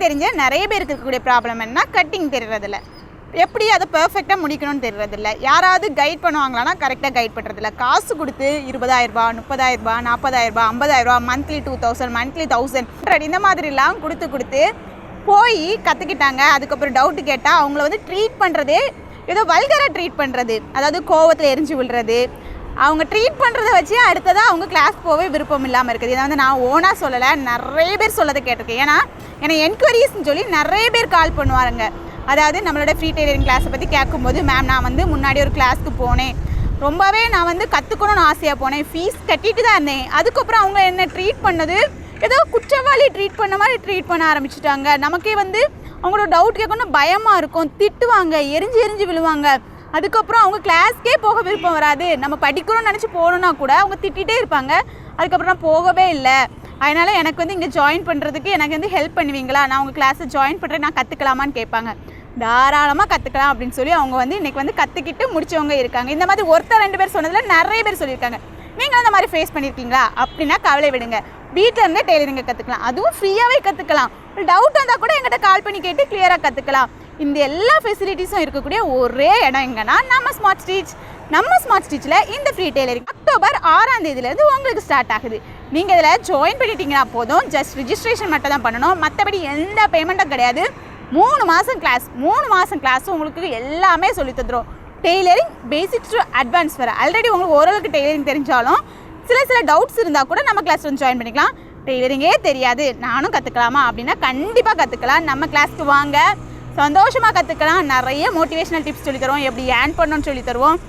தெரிஞ்ச நிறைய பேருக்கு இருக்கக்கூடிய ப்ராப்ளம் என்ன, கட்டிங் தெரியறதில்ல, எப்படி அதை பர்ஃபெக்டாக முடிக்கணும்னு தெரியறதில்ல, யாராவது கைட் பண்ணுவாங்களான்னா கரெக்டாக கைட் பண்ணுறதில்ல. காசு கொடுத்து 20,000 30,000 40,000 50,000 மந்த்லி 2,000 மந்த்லி 1,000 இந்த மாதிரிலாம் கொடுத்து போய் கற்றுக்கிட்டாங்க. அதுக்கப்புறம் டவுட்டு கேட்டால் அவங்கள வந்து ட்ரீட் பண்ணுறதே ஏதோ வல்கராக ட்ரீட் பண்ணுறது, அதாவது கோவத்தில் எரிஞ்சு விழுறது, அவங்க ட்ரீட் பண்ணுறதை வச்சு அடுத்ததாக அவங்க கிளாஸ் போகவே விருப்பம் இல்லாமல் இருக்குது. இதை வந்து நான் ஓனாக சொல்லலை, நிறைய பேர் சொல்லதை கேட்டிருக்கேன். ஏன்னா என்கொயரிஸ்ன்னு சொல்லி நிறைய பேர் கால் பண்ணுவாருங்க. அதாவது நம்மளோட ஃப்ரீ டெய்லரிங் கிளாஸை பற்றி கேட்கும்போது, மேம் நான் வந்து முன்னாடி ஒரு கிளாஸ்க்கு போனேன், ரொம்பவே நான் வந்து கற்றுக்கணும்னு ஆசையாக போனேன், ஃபீஸ் கட்டிட்டு தான் இருந்தேன், அதுக்கப்புறம் அவங்க என்ன ட்ரீட் பண்ணது ஏதோ குற்றவாளி ட்ரீட் பண்ண மாதிரி ட்ரீட் பண்ண ஆரம்பிச்சிட்டாங்க. நமக்கே வந்து அவங்களோட டவுட் கேட்கணும்னு பயமாக இருக்கும், திட்டுவாங்க, எரிஞ்சு விழுவாங்க. அதுக்கப்புறம் அவங்க கிளாஸ்க்கே போக விருப்பம் வராது. நம்ம படிக்கணும்னு நினச்சி போகணுன்னா கூட அவங்க திட்டிகிட்டே இருப்பாங்க. அதுக்கப்புறம் நான் போகவே இல்லை. அதனால் எனக்கு வந்து இங்கே ஜாயின் பண்ணுறதுக்கு எனக்கு வந்து ஹெல்ப் பண்ணுவீங்களா, நான் உங்கள் கிளாஸை ஜாயின் பண்ணுறேன், நான் கற்றுக்கலாமான்னு கேட்பாங்க. தாராளமாக கற்றுக்கலாம் அப்படின்னு சொல்லி அவங்க வந்து இன்றைக்கி வந்து கற்றுக்கிட்டு முடிச்சவங்க இருக்காங்க. இந்த மாதிரி ஒருத்தர் 2 பேர் சொன்னதில் நிறைய பேர் சொல்லியிருக்காங்க. நீங்கள் அந்த மாதிரி ஃபேஸ் பண்ணியிருக்கீங்களா அப்படின்னா கவலை விடுங்க, வீட்டில் இருந்தே டெய்லரிங்கை கற்றுக்கலாம், அதுவும் ஃப்ரீயாகவே கற்றுக்கலாம். டவுட் வந்தால் கூட எங்கிட்ட கால் பண்ணி கேட்டு கிளியராக கற்றுக்கலாம். இந்த எல்லா ஃபெசிலிட்டிஸும் இருக்கக்கூடிய ஒரே இடம் எங்கன்னா நம்ம ஸ்மார்ட் ஸ்டிச். நம்ம ஸ்மார்ட் ஸ்டிச்சில் இந்த ஃப்ரீ டெய்லரிங் அக்டோபர் 6ஆம் தேதியிலேருந்து உங்களுக்கு ஸ்டார்ட் ஆகுது. நீங்கள் இதில் ஜாயின் பண்ணிட்டீங்கன்னா போதும், ஜஸ்ட் ரிஜிஸ்ட்ரேஷன் மட்டும் தான் பண்ணணும், மற்றபடி எந்த பேமெண்ட்டும் கிடையாது. 3 மாதம் கிளாஸ், 3 மாதம் கிளாஸும் உங்களுக்கு எல்லாமே சொல்லி தந்துடும். டெய்லரிங் பேசிக்ஸ் டு அட்வான்ஸ் வர. ஆல்ரெடி உங்களுக்கு ஓரளவுக்கு டெய்லரிங் தெரிஞ்சாலும் சில டவுட்ஸ் இருந்தால் கூட நம்ம கிளாஸ் வந்து ஜாயின் பண்ணிக்கலாம். டெய்லரிங்கே தெரியாது, நானும் கற்றுக்கலாமா அப்படின்னா கண்டிப்பாக கற்றுக்கலாம். நம்ம கிளாஸ்க்கு வாங்க, சந்தோஷமாக கற்றுக்கலாம். நிறைய மோட்டிவேஷனல் டிப்ஸ் சொல்லி தருவோம், எப்படி ஏர்ன் பண்ணணும்னு சொல்லி தருவோம்.